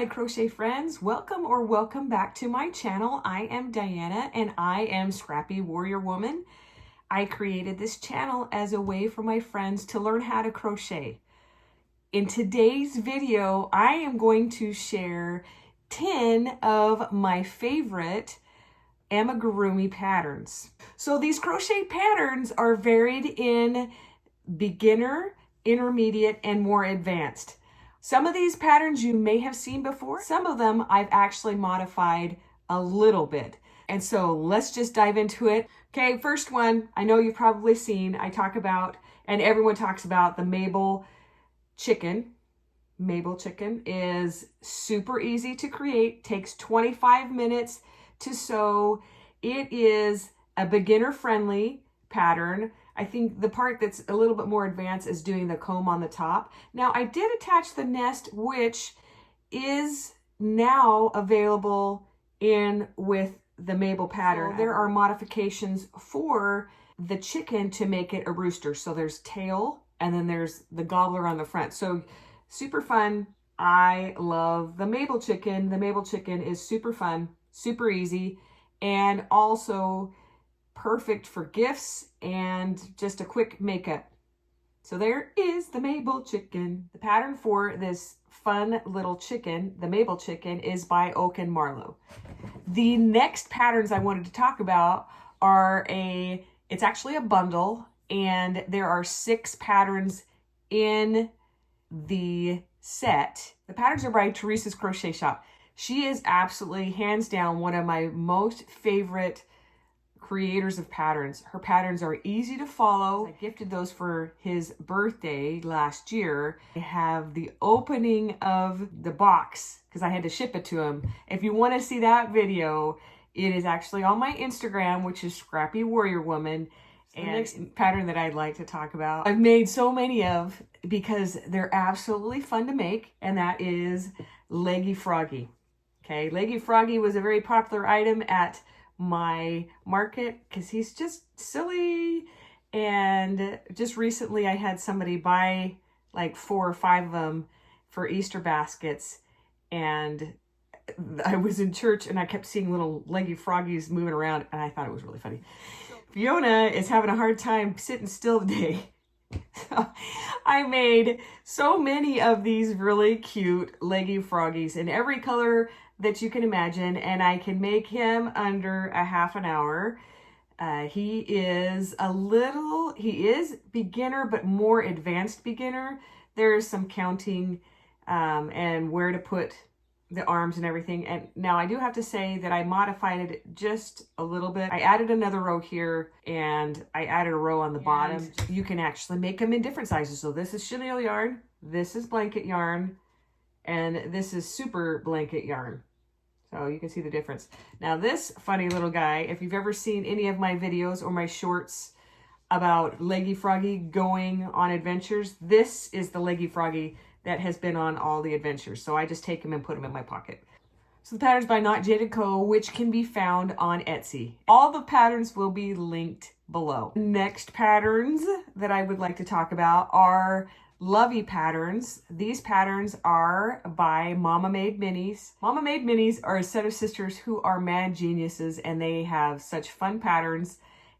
my crochet friends, welcome or welcome back to my channel. I am Diana and I am Scrappy Warrior Woman. I created this channel as a way for my friends to learn how to crochet. In today's video, I am going to share 10 of my favorite amigurumi patterns. So these crochet patterns are varied in beginner, intermediate, and more advanced. Some of these patterns you may have seen before. Some of them I've actually modified a little bit. And so let's just dive into it. Okay, first one, I know you've probably seen, I talk about, and everyone talks about the Mabel chicken. Mabel chicken is super easy to create, takes 25 minutes to sew. It is a beginner-friendly pattern. I think the part that's a little bit more advanced is doing the comb on the top. Now I did attach the nest, which is now available in with the Mabel pattern. So there are modifications for the chicken to make it a rooster. So there's tail and then there's the gobbler on the front. So super fun. I love the Mabel chicken. The Mabel chicken is super fun, super easy, and also perfect for gifts and just a quick makeup. So there is the Mabel chicken. The pattern for this fun little chicken, the Mabel chicken, is by Oak and Marlowe. The next patterns I wanted to talk about are it's actually a bundle, and there are 6 patterns in the set. The patterns are by Teresa's Crochet Shop. She is absolutely, hands down, one of my most favorite creators of patterns. Her patterns are easy to follow. I gifted those for his birthday last year. I have the opening of the box because I had to ship it to him. If you want to see that video, it is actually on my Instagram, which is Scrappy Warrior Woman. And the next pattern that I'd like to talk about, I've made so many of because they're absolutely fun to make, and that is Leggy Froggy. Okay, Leggy Froggy was a very popular item at my market because he's just silly, and just recently I had somebody buy like 4 or 5 of them for Easter baskets, and I was in church and I kept seeing little Leggy Froggies moving around, and I thought it was really funny. Fiona is having a hard time sitting still today. So I made so many of these really cute Leggy Froggies in every color that you can imagine, and I can make him under a half an hour. He is beginner, but more advanced beginner. There's some counting and where to put the arms and everything. And now I do have to say that I modified it just a little bit. I added another row here, and I added a row on the bottom. You can actually make them in different sizes. So this is chenille yarn, this is blanket yarn, and this is super blanket yarn. So you can see the difference. Now this funny little guy, if you've ever seen any of my videos or my shorts about Leggy Froggy going on adventures, this is the Leggy Froggy that has been on all the adventures. So I just take him and put him in my pocket. So the pattern's by Not Jaded Co., which can be found on Etsy. All the patterns will be linked below. Next patterns that I would like to talk about are Lovey patterns. These patterns are by Mama Made Minis. Mama Made Minis are a set of sisters who are mad geniuses, and they have such fun patterns.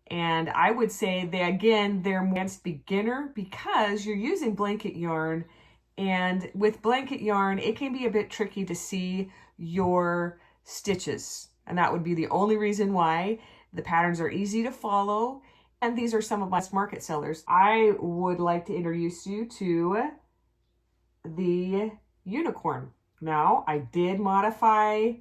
And I would say they're more advanced beginner because you're using blanket yarn. And with blanket yarn, it can be a bit tricky to see your stitches. And that would be the only reason why. The patterns are easy to follow. And these are some of my market sellers. I would like to introduce you to the unicorn. Now, I did modify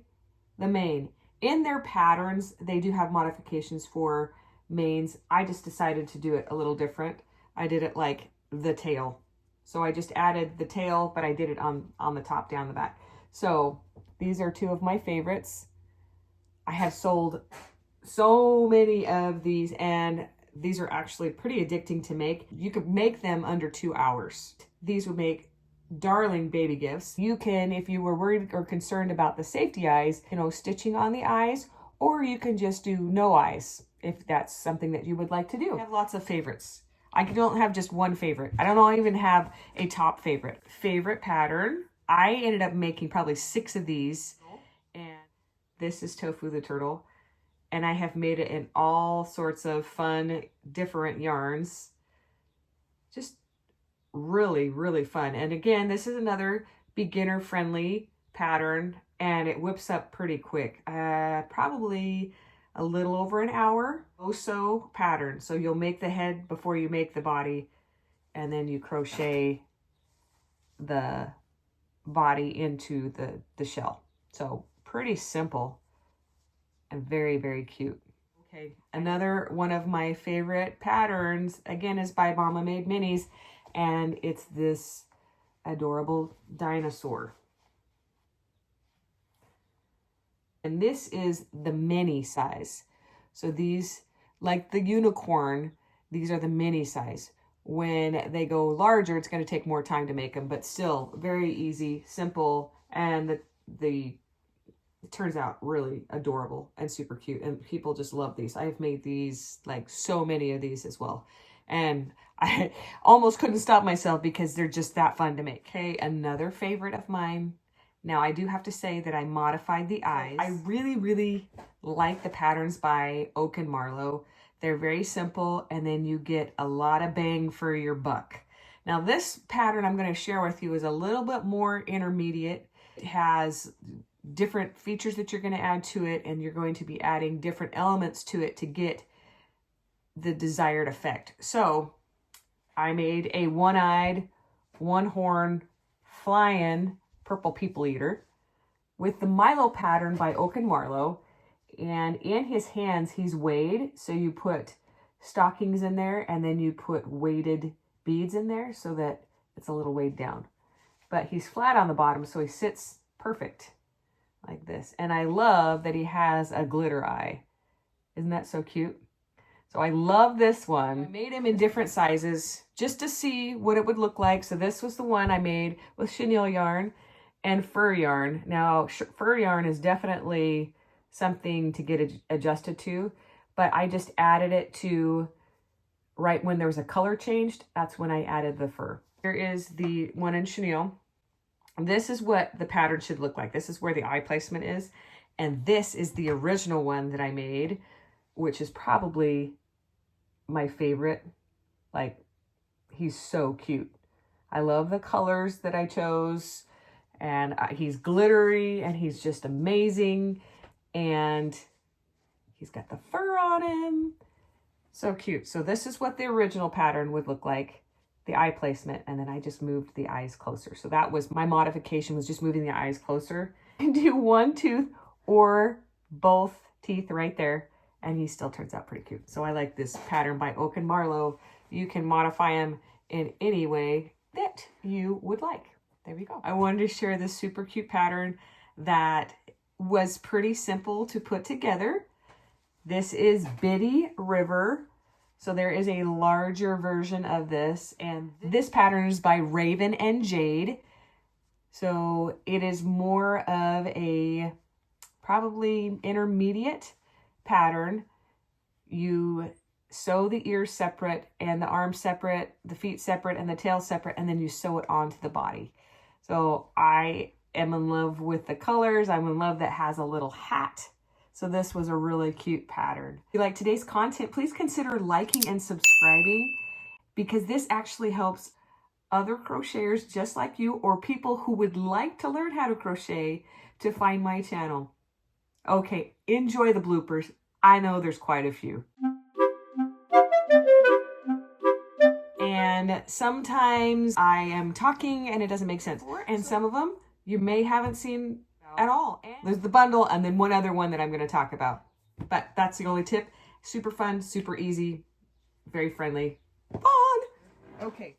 the mane. In their patterns, they do have modifications for manes. I just decided to do it a little different. I did it like the tail. So I just added the tail, but I did it on the top down the back. So these are 2 of my favorites. I have sold so many of these, and these are actually pretty addicting to make. You could make them under 2 hours. These would make darling baby gifts. You can, if you were worried or concerned about the safety eyes, stitching on the eyes, or you can just do no eyes if that's something that you would like to do. I have lots of favorites. I don't have just one favorite. I don't even have a top favorite. Favorite pattern I ended up making probably 6 of these, and this is Tofu the turtle, and I have made it in all sorts of fun, different yarns. Just really, really fun. And again, this is another beginner-friendly pattern, and it whips up pretty quick. Probably a little over an hour. Oh-so pattern. So you'll make the head before you make the body, and then you crochet the body into the shell. So pretty simple and very, very cute. Okay, another one of my favorite patterns, again, is by Mama Made Minis, and it's this adorable dinosaur. And this is the mini size. So these, like the unicorn, these are the mini size. When they go larger, it's going to take more time to make them, but still very easy, simple, and it turns out really adorable and super cute, and people just love these. I've made these, like so many of these as well, and I almost couldn't stop myself because they're just that fun to make. Okay, another favorite of mine. Now, I do have to say that I modified the eyes. I really, really like the patterns by Oak and Marlowe. They're very simple, and then you get a lot of bang for your buck. Now, this pattern I'm going to share with you is a little bit more intermediate. It has different features that you're going to add to it, and you're going to be adding different elements to it to get the desired effect. So I made a one-eyed, one-horn, flying purple people eater with the Milo pattern by Oak and Marlowe. And in his hands, he's weighed. So you put stockings in there, and then you put weighted beads in there so that it's a little weighed down. But he's flat on the bottom, so he sits perfect like this. And I love that he has a glitter eye. Isn't that so cute? So I love this one. I made him in different sizes just to see what it would look like. So this was the one I made with chenille yarn and fur yarn. Now, fur yarn is definitely something to get adjusted to, but I just added it to right when there was a color changed. That's when I added the fur. Here is the one in chenille. This is what the pattern should look like. This is where the eye placement is. And this is the original one that I made, which is probably my favorite. Like, he's so cute. I love the colors that I chose, and he's glittery, and he's just amazing. And he's got the fur on him. So cute. So this is what the original pattern would look like, the eye placement, and then I just moved the eyes closer. So that was my modification, was just moving the eyes closer. And do one tooth or both teeth right there, and he still turns out pretty cute. So I like this pattern by Oak and Marlowe. You can modify him in any way that you would like. There we go. I wanted to share this super cute pattern that was pretty simple to put together. This is Biddy River. So there is a larger version of this, and this pattern is by Raven and Jade. So it is more of a probably intermediate pattern. You sew the ears separate and the arms separate, the feet separate and the tail separate, and then you sew it onto the body. So I am in love with the colors. I'm in love that has a little hat. So this was a really cute pattern. If you like today's content, please consider liking and subscribing, because this actually helps other crocheters just like you, or people who would like to learn how to crochet, to find my channel. Okay, enjoy the bloopers. I know there's quite a few. And sometimes I am talking and it doesn't make sense. And some of them you may haven't seen at all. There's the bundle and then one other one that I'm going to talk about. But that's the only tip. Super fun, super easy, very friendly. Fun! Okay.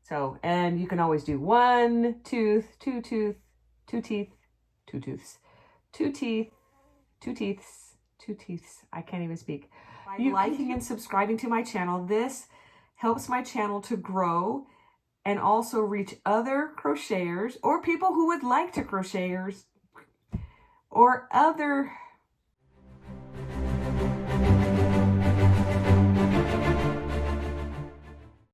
So, and you can always do one tooth, two tooth, two teeth, two tooths, two teeth, two teeths, two teeths. I can't even speak. By liking and subscribing to my channel, this helps my channel to grow and also reach other crocheters or people who would like to crocheters or other